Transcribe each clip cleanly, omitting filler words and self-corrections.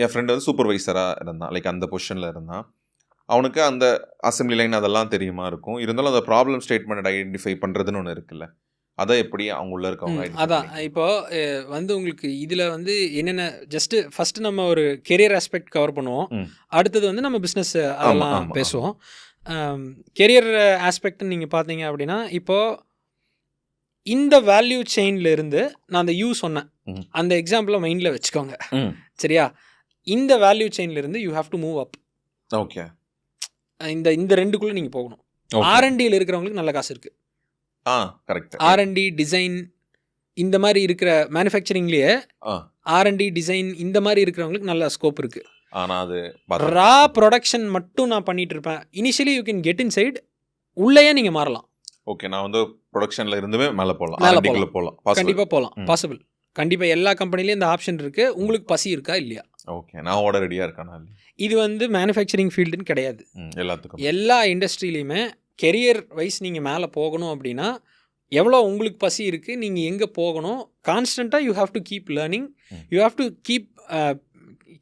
என் friend வந்து சூப்பர்வைசராக இருந்தான், like அந்த பொசிஷனில் இருந்தான். அவனுக்கு அந்த அசம்பிளி லைன் அதெல்லாம் தெரியுமா இருக்கும். இருந்தாலும் அந்த ப்ராப்ளம் ஸ்டேட்மெண்ட் ஐடென்டிஃபை பண்ணுறதுன்னு ஒன்று இருக்குல்ல, அதை எப்படி அவங்க உள்ள இருக்கவங்க அதான் இப்போ வந்து உங்களுக்கு இதில் வந்து என்னென்ன ஜஸ்ட்டு ஃபஸ்ட்டு நம்ம ஒரு கெரியர் ஆஸ்பெக்ட் கவர் பண்ணுவோம். அடுத்தது வந்து நம்ம பிஸ்னஸ் அதெல்லாம் பேசுவோம். கெரியர் ஆஸ்பெக்ட்னு நீங்கள் பார்த்தீங்க அப்படின்னா, இப்போது இந்த வேல்யூ செயின்ல இருந்து நான் அந்த சொன்னேன், அந்த எக்ஸாம்பிளை மைண்டில் வச்சுக்கோங்க. சரியா? இந்த வேல்யூ செயின்ல இருந்து you have to move up. Okay. இந்த ரெண்டுக்குள்ளே நீங்கள் போகணும். R&Dயில் இருக்கிறவங்களுக்கு நல்ல காசு இருக்குது. கரெக்ட். R&D டிசைன் இந்த மாதிரி இருக்கிற மேனுஃபேக்சரிங்லேயே R&D டிசைன் இந்த மாதிரி இருக்கிறவங்களுக்கு நல்ல ஸ்கோப் இருக்குது. ஆனால் அது ரா ப்ரொடக்ஷன் மட்டும் நான் பண்ணிட்டு இருப்பேன். Initially you can get in side, உள்ளேயே நீங்கள் மாறலாம். ஓகே, நான் வந்து ப்ரொடக்ஷனில் இருந்துமே மேலே போகலாம். கண்டிப்பாக போகலாம், பாசிபிள். கண்டிப்பாக எல்லா கம்பெனிலையும் இந்த ஆப்ஷன் இருக்குது. உங்களுக்கு பசி இருக்கா இல்லையா? ஓகே, நான் ஓட ரெடியாக இருக்கானா? இது வந்து மேனுஃபேக்சரிங் ஃபீல்டுன்னு கிடையாது, எல்லாத்துக்கும் எல்லா இண்டஸ்ட்ரியிலையுமே கெரியர் வைஸ் நீங்கள் மேலே போகணும் அப்படின்னா எவ்வளோ உங்களுக்கு பசி இருக்குது, நீங்கள் எங்கே போகணும், கான்ஸ்டண்ட்டாக you have to keep learning, you have to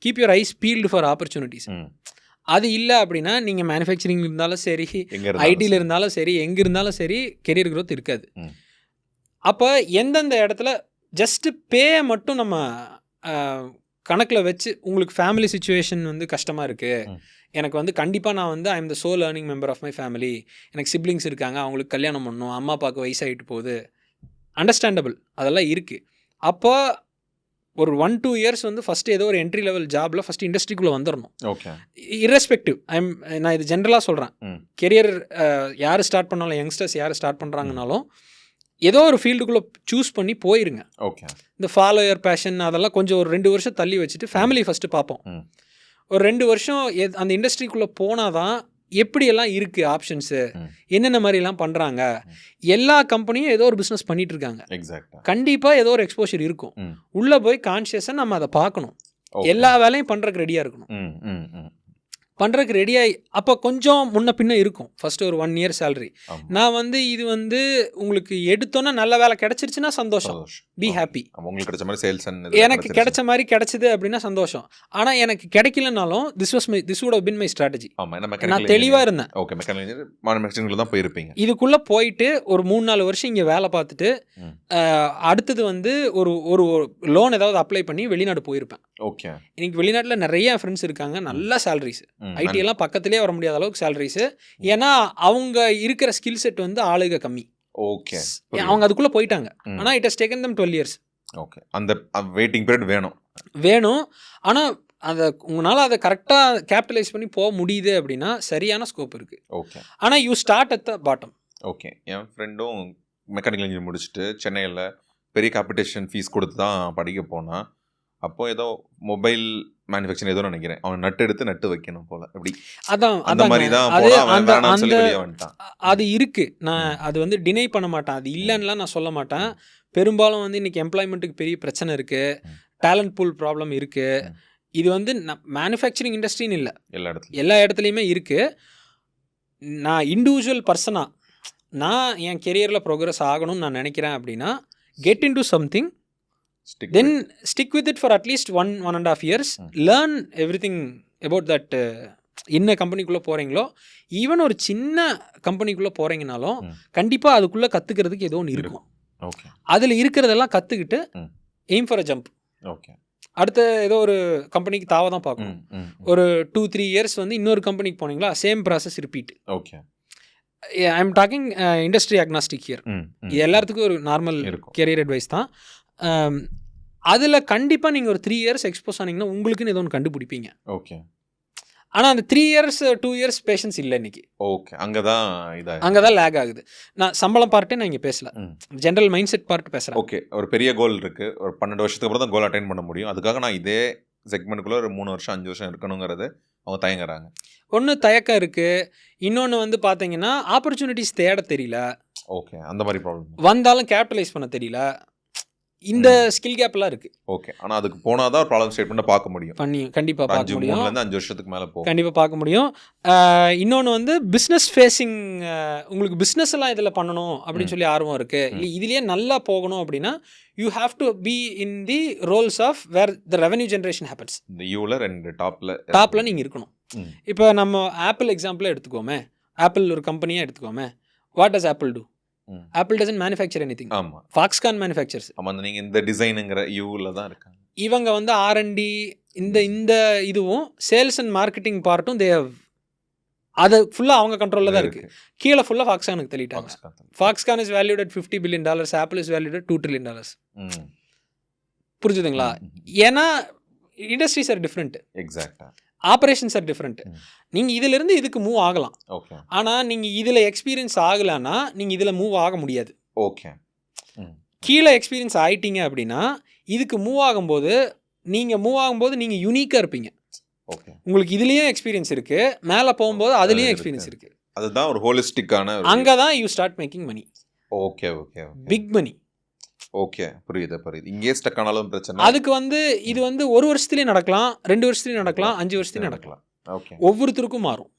keep your eyes field for opportunities. அது இல்லை அப்படின்னா நீங்கள் மேனுஃபேக்சரிங் இருந்தாலும் சரி, ஐடியில் இருந்தாலும் சரி, எங்கே இருந்தாலும் சரி, கெரியர் க்ரோத் இருக்காது. அப்போ எந்தெந்த இடத்துல ஜஸ்ட்டு பே மட்டும் நம்ம கணக்கில் வச்சு, உங்களுக்கு ஃபேமிலி சுச்சுவேஷன் வந்து கஷ்டமாக இருக்குது, எனக்கு வந்து கண்டிப்பாக நான் வந்து I am the sole earning member of my family, எனக்கு சிப்ளிங்ஸ் இருக்காங்க, அவங்களுக்கு கல்யாணம் பண்ணணும், அம்மா அப்பாவுக்கு வயசாகிட்டு போகுது, அண்டர்ஸ்டாண்டபிள், அதெல்லாம் இருக்குது. அப்போ ஒரு 1-2 இயர்ஸ் வந்து ஃபஸ்ட்டு ஏதோ ஒரு என்ட்ரி லெவல் ஜாபில் ஃபஸ்ட்டு இண்டஸ்ட்ரிக்குள்ளே வந்துடணும். ஓகே, இர்ரெஸ்பெக்டிவ், நான் இது ஜென்ரலாக சொல்கிறேன். கெரியர் யார் ஸ்டார்ட் பண்ணாலும், யங்ஸ்டர்ஸ் யார் ஸ்டார்ட் பண்ணுறாங்கனாலும் ஏதோ ஒரு ஃபீல்டுக்குள்ளே சூஸ் பண்ணி போயிருங்க. ஓகே, இந்த ஃபாலோ யுவர் பேஷன் அதெல்லாம் கொஞ்சம் ஒரு 2 வருஷம் தள்ளி வச்சுட்டு ஃபேமிலி ஃபஸ்ட்டு பார்ப்போம். ஒரு 2 வருஷம் அந்த இண்டஸ்ட்ரிக்குள்ளே போனால் தான் எப்படியெல்லாம் இருக்குது ஆப்ஷன்ஸு, என்னென்ன மாதிரிலாம் பண்ணுறாங்க. எல்லா கம்பெனியும் ஏதோ ஒரு பிஸ்னஸ் பண்ணிகிட்டு இருக்காங்க. கண்டிப்பாக ஏதோ ஒரு எக்ஸ்போஷர் இருக்கும். உள்ளே போய் கான்ஷியஸாக நம்ம அதை பார்க்கணும். எல்லா வேலையும் பண்ணுறதுக்கு ரெடியாக இருக்கணும். பண்ணுறதுக்கு ரெடியாகி அப்போ கொஞ்சம் முன்ன பின்ன இருக்கும். ஃபஸ்ட்டு ஒரு 1 இயர் சேலரி. நான் வந்து இது வந்து உங்களுக்கு எடுத்தோன்னா நல்ல வேலை கிடச்சிருச்சுன்னா சந்தோஷம், பி ஹாப்பி. உங்களுக்கு கிடைச்ச மாதிரி சேல்ஸ் எனக்கு கிடைச்ச மாதிரி கிடைச்சிது அப்படின்னா சந்தோஷம். ஆனால் எனக்கு கிடைக்கலனாலும் this would have been my strategy. நான் தெளிவாக இருந்தேன். ஓகே, மெக்கானிக்கல் மேனுஃபேக்சரிங்கில் தான் போயிருப்பீங்க. இதுக்குள்ளே போயிட்டு ஒரு 3-4 வருஷம் இங்கே வேலை பார்த்துட்டு அடுத்தது வந்து ஒரு லோன் ஏதாவது அப்ளை பண்ணி வெளிநாடு போயிருப்பேன். ஓகே, இன்னைக்கு வெளிநாட்டில் நிறைய ஃப்ரெண்ட்ஸ் இருக்காங்க, நல்ல சேலரிஸ், ஐடி எல்லாம் பக்கத்திலே வர முடியாத அளவுக்கு சேலரிஸ். ஏன்னா அவங்க இருக்கிற ஸ்கில் செட் வந்து ஆளுக கம்மி. ஓகே, அவங்க அதுக்குள்ளே போயிட்டாங்க. ஆனால் it has taken them 12 years. Okay, அந்த வெயிட்டிங் பீரியட் வேணும். ஆனால் அதை உங்களால் அதை கரெக்டாக கேபிட்டலைஸ் பண்ணி போக முடியுது அப்படின்னா சரியான ஸ்கோப் இருக்குது. ஓகே, ஆனால் you start at the bottom. Okay, என் ஃப்ரெண்டும் மெக்கானிக்கல் இன்ஜினியர் முடிச்சுட்டு சென்னையில் பெரிய காம்படிஷன் ஃபீஸ் கொடுத்து தான் படிக்க போனான். அப்போ ஏதோ மொபைல் மேனுஃபேக்சரிங் ஏதோ நினைக்கிறேன், அவன் நட்டு எடுத்து நட்டு வைக்கணும் போல. அப்படி அந்த மாதிரி தான் அது இருக்கு. நான் அது வந்து டினை பண்ண மாட்டேன், அது இல்லைன்னுலாம் நான் சொல்ல மாட்டேன். பெரும்பாலும் வந்து இன்னைக்கு எம்ப்ளாய்மெண்ட்டுக்கு பெரிய பிரச்சனை இருக்கு, டேலண்ட் பூல் ப்ராப்ளம் இருக்கு. இது வந்து மேனுஃபேக்சரிங் இண்டஸ்ட்ரின்னு இல்லை, எல்லா இடத்துலையுமே இருக்கு. நான் இண்டிவிஜுவல் பர்சனாக நான் என் கெரியரில் ப்ரோக்ரஸ் ஆகணும்னு நான் நினைக்கிறேன் அப்படின்னா get in to something, then stick with it for at least 1.5 years, learn everything about that. என்ன கம்பெனிக்குள்ளே போகிறீங்களோ, ஈவன் ஒரு சின்ன கம்பெனிக்குள்ளே போகிறீங்கனாலும் கண்டிப்பாக அதுக்குள்ளே கற்றுக்கிறதுக்கு ஏதோ ஒன்று இருக்கும். அதில் இருக்கிறதெல்லாம் கற்றுக்கிட்டு aim for a jump. Okay, அடுத்த ஏதோ ஒரு கம்பெனிக்கு தாவ தான் பார்க்கணும். ஒரு 2-3 இயர்ஸ் வந்து இன்னொரு கம்பெனிக்கு போனீங்களா, same process repeat. Okay, I am talking industry agnostic here. இது எல்லாத்துக்கும் ஒரு நார்மல் கெரியர் அட்வைஸ் தான். அதில் கண்டிப்பாக நீங்கள் ஒரு 3 இயர்ஸ் எக்ஸ்போஸ் ஆனீங்கன்னா உங்களுக்குன்னு ஏதோ ஒன்று கண்டுபிடிப்பீங்க. ஓகே, ஆனால் அந்த 3 இயர்ஸ் 2 இயர்ஸ் பேஷன்ஸ் இல்லை இன்னைக்கு. ஓகே, அங்கே தான் லேக் ஆகுது. நான் சம்பளம் பார்ட்டே நான் இங்கே பேசல, ஜென்ரல் மைண்ட் செட் பார்ட் பேசுகிறேன். ஓகே, ஒரு பெரிய கோல் இருக்குது, ஒரு 12 வருஷத்துக்கு அப்புறம் தான் கோல் அட்டைன் பண்ண முடியும். அதுக்காக நான் இதே செக்மெண்ட்டுக்குள்ளே ஒரு 3 வருஷம் 5 வருஷம் இருக்கணுங்கிறது அவங்க தயங்குறாங்க. ஒன்று தயக்கம் இருக்குது, இன்னொன்று வந்து பார்த்தீங்கன்னா ஆப்பர்ச்சுனிட்டிஸ் தேட தெரியல. ஓகே, அந்த மாதிரி ப்ராப்ளம் வந்தாலும் கேபிட்டலைஸ் பண்ண தெரியல. இந்த ஸ்கில் கேப்லாம் இருக்குது. ஓகே. ஆனால் அதுக்கு போனால் தான் ப்ராப்ளம் ஸ்டேட்மெண்ட்டை பார்க்க முடியும். கண்டிப்பாக பார்க்க முடியும். 3 வருஷத்துக்கு மேலே போகும். கண்டிப்பாக பார்க்க முடியும். இன்னொன்று வந்து பிஸ்னஸ் ஃபேஸிங், உங்களுக்கு பிஸ்னஸ் எல்லாம் இதில் பண்ணணும் அப்படின்னு சொல்லி ஆர்வம் இருக்குது, இல்லை இதுலேயே நல்லா போகணும் அப்படின்னா you have to be in the roles of where the revenue generation happens. இந்த யூவில் 2 டாப்பில் நீங்கள் இருக்கணும். இப்போ நம்ம ஆப்பிள் எக்ஸாம்பிளே எடுத்துக்கோமே, ஆப்பிள் ஒரு கம்பெனியாக எடுத்துக்கோமே. What does Apple do? Apple doesn't manufacture anything. ஆமாம். Foxconn manufactures. ஆமாம், நீங்கள் இந்த டிசைனுங்கிற யூவில் தான் இருக்காங்க. இவங்க வந்து R&D இந்த இதுவும் சேல்ஸ் அண்ட் மார்க்கெட்டிங் பார்ட்டும் அது ஃபுல்லாக அவங்க கண்ட்ரோலில் தான் இருக்குது. கீழே ஃபுல்லாக ஃபாக்ஸ்கானுக்கு தள்ளிட்டாங்க. Foxconn is valued at $50 billion, Apple is valued at $2 trillion. புரிஞ்சுதுங்களா? ஏன்னா இண்டஸ்ட்ரீஸ் ஆர் டிஃப்ரெண்ட். எக்ஸாக்டாக. Operations are different. நீங்கள் இதிலிருந்து இதுக்கு மூவ் ஆகலாம். ஓகே. ஆனால் நீங்கள் இதில் எக்ஸ்பீரியன்ஸ் ஆகலைன்னா நீங்கள் இதில் மூவ் ஆக முடியாது. ஓகே. கீழே எக்ஸ்பீரியன்ஸ் ஆகிட்டீங்க அப்படின்னா இதுக்கு மூவ் ஆகும்போது நீங்கள் யூனிக்காக இருப்பீங்க. ஓகே. உங்களுக்கு இதுலேயும் எக்ஸ்பீரியன்ஸ் இருக்குது, மேலே போகும்போது அதுலேயும் எக்ஸ்பீரியன்ஸ் இருக்குது. அதுதான் ஒரு ஹோலிஸ்டிக்கான. அங்கே தான் you start making money. Okay okay. Big money. Okay, புரியுது. இங்கே ஸ்டக் ஆனாலும் பிரச்சனை. அதுக்கு வந்து இது வந்து 1 வருஷத்துலேயும் நடக்கலாம், 2 வருஷத்துலேயும் நடக்கலாம், 5 வருஷத்துலேயும் நடக்கலாம். ஓகே. ஒவ்வொருத்தருக்கும் மாறும்.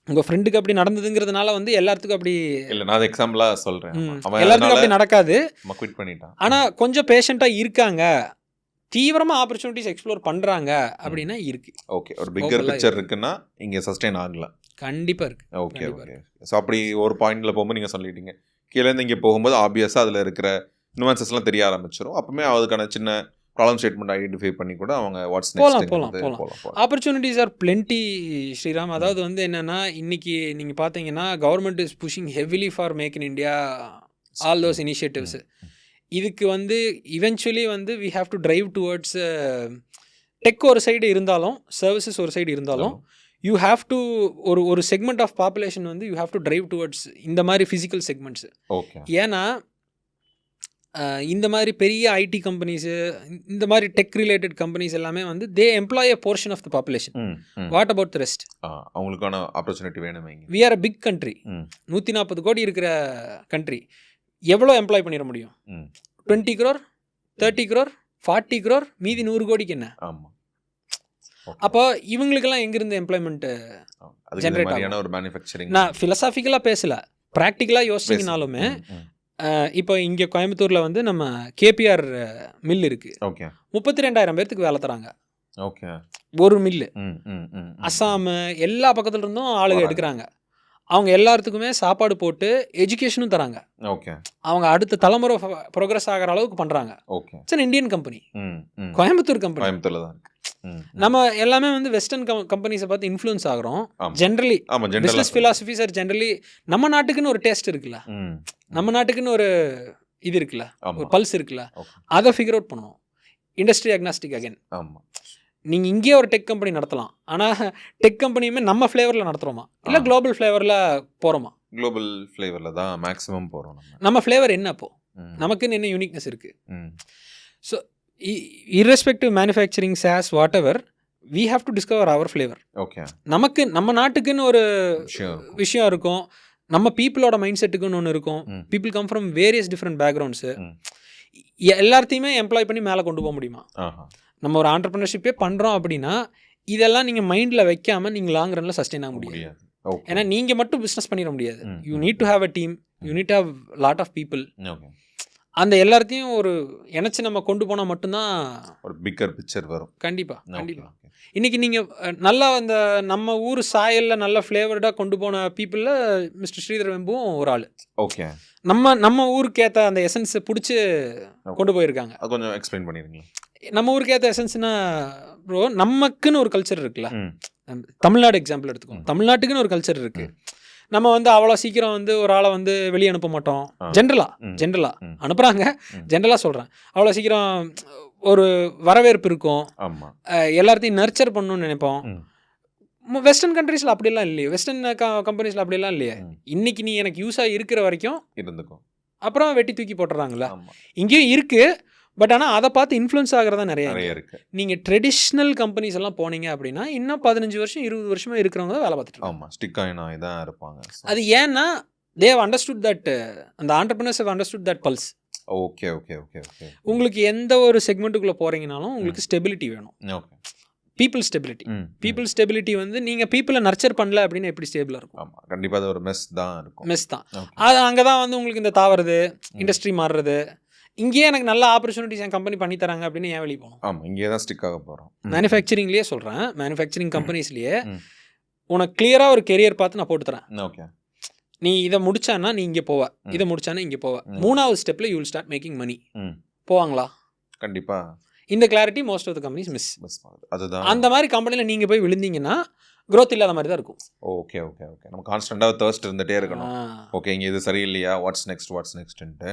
உங்கள் ஃப்ரெண்டுக்கு அப்படி நடந்ததுங்கிறதுனால வந்து எல்லாத்துக்கும் அப்படி இல்லை. நான் எக்ஸாம்பிளாக சொல்கிறேன். எல்லாத்துக்கும் அப்படி நடக்காது. குவிட் பண்ணிட்டான். ஆனால் கொஞ்சம் பேஷண்ட்டாக இருக்காங்க, தீவிரமாக ஆப்பர்ச்சுனிட்டிஸ் எக்ஸ்ப்ளோர் பண்ணுறாங்க அப்படின்னா இருக்கு. ஓகே. ஒரு பிக்கர் பிக்சர் இருக்குன்னா இங்கே சஸ்டெயின் ஆகலாம். கண்டிப்பாக இருக்குது. Okay okay. ஸோ அப்படி ஒரு பாயிண்டில் போகும்போது நீங்கள் சொல்லிட்டீங்க, கீழேருந்து இங்கே போகும்போது ஆப்வியஸாக அதில் இருக்கிற நுவான்சஸ்லாம் தெரிய ஆரம்பிச்சிடும். அப்பவுமே அதுக்கான சின்ன ப்ராப்ளம் ஸ்டேட்மெண்ட் ஐடென்டிஃபை பண்ணி கூட அவங்க வாட்ஸ் நெக்ஸ்ட் போகலாம். Opportunities are plenty Sriram. அதாவது வந்து என்னென்னா இன்னைக்கு நீங்கள் பார்த்தீங்கன்னா government is pushing heavily for make in India, all those initiatives. இதுக்கு வந்து இவென்ச்சுவலி வந்து we have to drive towards tech ஒரு சைடு இருந்தாலும், சர்வீசஸ் ஒரு சைடு இருந்தாலும், யூ ஹாவ் டு ஒரு செக்மெண்ட் ஆஃப் பாப்புலேஷன் வந்து you have to drive towards இந்த மாதிரி ஃபிசிக்கல் செக்மெண்ட்ஸு. ஓகே. ஏன்னா இந்த மாதிரி பெரிய ஐடி கம்பெனிஸு, இந்த மாதிரி டெக் ரிலேட்டட் கம்பெனிஸ் எல்லாமே வந்து they employ a portion of the population. What about the rest? அவங்களுக்கான ஆப்பர்ச்சுனிட்டி வேணும். We are a big country. 140 கோடி இருக்கிற கண்ட்ரி. எவ்வளோ எம்ப்ளாய் பண்ணிட முடியும்? 20 crore, 30 crore, 40 crore, மீதி 100 கோடிக்கு என்ன? ஆமாம். அப்போ இவங்களுக்கெல்லாம் எங்கேருந்து எம்ப்ளாய்மெண்ட்டு ஜென்ரேட் ஆகும்? ஒரு மேனுஃபேக்சரிங். நான் ஃபிலசாஃபிக்கலாக பேசல, ப்ராக்டிக்கலாக யோசிச்சிங்கனாலுமே இப்போ இங்கே கோயம்புத்தூரில் வந்து நம்ம கேபிஆர் மில் இருக்குது. ஓகே. 32,000 பேர்த்துக்கு வேலை தராங்க. ஓகே. ஒரு மில்லு. அஸ்ஸாமு எல்லா பக்கத்துல இருந்தும் ஆளுங்க எடுக்கிறாங்க. அவங்க எல்லாத்துக்குமே சாப்பாடு போட்டு எஜுகேஷனும் தராங்க. ஓகே. அவங்க அடுத்த தலைமுறை ப்ரோக்ரஸ் ஆகிற அளவுக்கு பண்ணுறாங்க. Okay. It's Indian company, Coimbatore company. கோயம்புத்தூரில் தான் இருக்கு. நம்ம எல்லாமே வந்து வெஸ்டர்ன் கம்பெனிஸை பார்த்து இன்ஃப்ளூயன்ஸ் ஆகிறோம். Generally business philosophies are generally நம்ம நாட்டுக்குன்னு ஒரு டேஸ்ட் இருக்குல்ல, நம்ம நாட்டுக்குன்னு ஒரு இது இருக்குல்ல, ஒரு பல்ஸ் இருக்குல்ல, அதை ஃபிகர் அவுட் பண்ணணும். Industry agnostic again. ஆமாம். நீங்கள் இங்கேயே ஒரு டெக் கம்பெனி நடத்தலாம், ஆனால் டெக் கம்பெனியுமே நம்ம ஃப்ளேவரில் நடத்துகிறோமா இல்லை குளோபல் ஃப்ளேவரில் போகிறோமா? குளோபல் ஃப்ளேவரில் தான் மேக்ஸிமம் போகிறோம். நம்ம ஃப்ளேவர் என்ன அப்போ? நமக்குன்னு என்ன யூனிக்னஸ் இருக்குது? So irrespective manufacturing SaaS whatever we have to discover our flavor. Okay. நமக்கு நம்ம நாட்டுக்குன்னு ஒரு விஷயம் இருக்கும், நம்ம பீப்புளோட மைண்ட் செட்டுக்குன்னு ஒன்று இருக்கும். People come from various different backgrounds. எல்லாத்தையுமே எம்ப்ளாய் பண்ணி மேலே கொண்டு போக முடியுமா? நம்ம ஒரு ஆண்டர்ப்ரனர்ஷிப்பே பண்ணுறோம் அப்படின்னா இதெல்லாம் நீங்கள் மைண்டில் வைக்காமல் நீங்கள் லாங் ரனில் சஸ்டெயின் ஆக முடியாது. ஏன்னா நீங்கள் மட்டும் பிஸ்னஸ் பண்ணிட முடியாது. You need to have a team, you need to have lot of people. அந்த எல்லாத்தையும் ஒரு இணைச்சி நம்ம கொண்டு போனால் மட்டும்தான் ஒரு பிக்கர் பிக்சர் வரும். கண்டிப்பாக. இன்றைக்கி நீங்கள் நல்லா அந்த நம்ம ஊர் சாயலில் நல்ல ஃப்ளேவர்டாக கொண்டு போன பீப்புளில் மிஸ்டர் ஸ்ரீதர் வெம்பும் ஒரு ஆள். ஓகே. நம்ம ஊருக்கு ஏற்ற அந்த எசன்ஸை பிடிச்சி கொண்டு போயிருக்காங்க. அது கொஞ்சம் எக்ஸ்பிளைன் பண்ணிடுங்க. நம்ம ஊருக்கு ஏற்ற எசன்ஸ்னா ப்ரோ, நமக்குன்னு ஒரு கல்ச்சர் இருக்குல்ல. தமிழ்நாடு எக்ஸாம்பிள் எடுத்துக்கோங்க. தமிழ்நாட்டுக்குன்னு ஒரு கல்ச்சர் இருக்குது. நம்ம வந்து அவ்வளோ சீக்கிரம் வந்து ஒரு ஆளை வந்து வெளியே அனுப்ப மாட்டோம். ஜென்ரலாக அனுப்புகிறாங்க, ஜென்ரலாக சொல்கிறேன். அவ்வளோ சீக்கிரம் ஒரு வரவேற்பு இருக்கும், எல்லாத்தையும் நர்ச்சர் பண்ணணும்னு நினைப்போம். வெஸ்டர்ன் கண்ட்ரீஸில் அப்படிலாம் இல்லையே, வெஸ்டர்ன் கம்பெனிஸில் அப்படிலாம் இல்லையே. இன்னைக்கு நீ எனக்கு யூஸாக இருக்கிற வரைக்கும் இருந்துக்கும், அப்புறம் வெட்டி தூக்கி போட்டுறாங்களா. இங்கேயும் இருக்குது, பட் ஆனால் அதை பார்த்து இன்ஃப்ளூயன்ஸ் ஆகிறதா நிறைய இருக்குது. நீங்கள் ட்ரெடிஷ்னல் கம்பெனிஸ் எல்லாம் போனீங்க அப்படின்னா இன்னும் 15 வருஷம் 20 வருஷமாக இருக்கிறவங்க தான் வேலை பார்த்துட்டு. ஆமாம், ஸ்டிக் ஆகினா தான் இருப்பாங்க. அது ஏன்னா தே ஹவ் அண்டர்ஸ்டுட் தட், அந்த entrepreneurs have understood that pulse. Okay okay okay okay உங்களுக்கு எந்த ஒரு செக்மெண்ட்டுக்குள்ளே போகிறீங்கனாலும் உங்களுக்கு ஸ்டெபிலிட்டி வேணும். Okay people stability. People stability வந்து நீங்கள் பீப்புளை நர்ச்சர் பண்ணல அப்படின்னு எப்படி ஸ்டேபிளாக இருக்கும்? ஆமாம், கண்டிப்பாக அது ஒரு மெஸ் தான் இருக்கும். மெஸ் தான். அது அங்கே தான் வந்து உங்களுக்கு இந்த தாவறது, இண்டஸ்ட்ரி மாறுறது, இங்கேயே எனக்கு நல்ல ஆப்பர்ச்சுனிட்டிஸ் என் கம்பெனி பண்ணி தராங்க அப்படின்னு ஏன் வெளியே போகணும்? ஆமாம், இங்கே தான் ஸ்டிக் ஆக போகிறோம். மேனுஃபேக்சரிங்லேயே சொல்கிறேன், மேனுஃபேக்சரிங் கம்பெனிஸ்லேயே உனக்கு கிளியராக ஒரு கெரியர் பார்த்து நான் போட்டு தரேன். ஓகே, நீ இதை முடிச்சானா நீ இங்கே போவ, இதை முடிச்சானா இங்கே போவ, 3வது ஸ்டெப்பில் you will start making money. போவாங்களா? கண்டிப்பாக. இந்த clarity most of the companies miss. அதுதான். அந்த மாதிரி கம்பெனியில் நீங்கள் போய் விழுந்தீங்கன்னா க்ரோத் இல்லாத மாதிரி தான் இருக்கும். ஓகே ஓகே ஓகே நம்ம கான்ஸ்டண்ட்டாக தர்ஸ்ட் இருந்துகிட்டே இருக்கணும். ஓகே, இங்கே இது சரியில்லையா, வாட்ஸ் நெக்ஸ்ட்டுன்ட்டு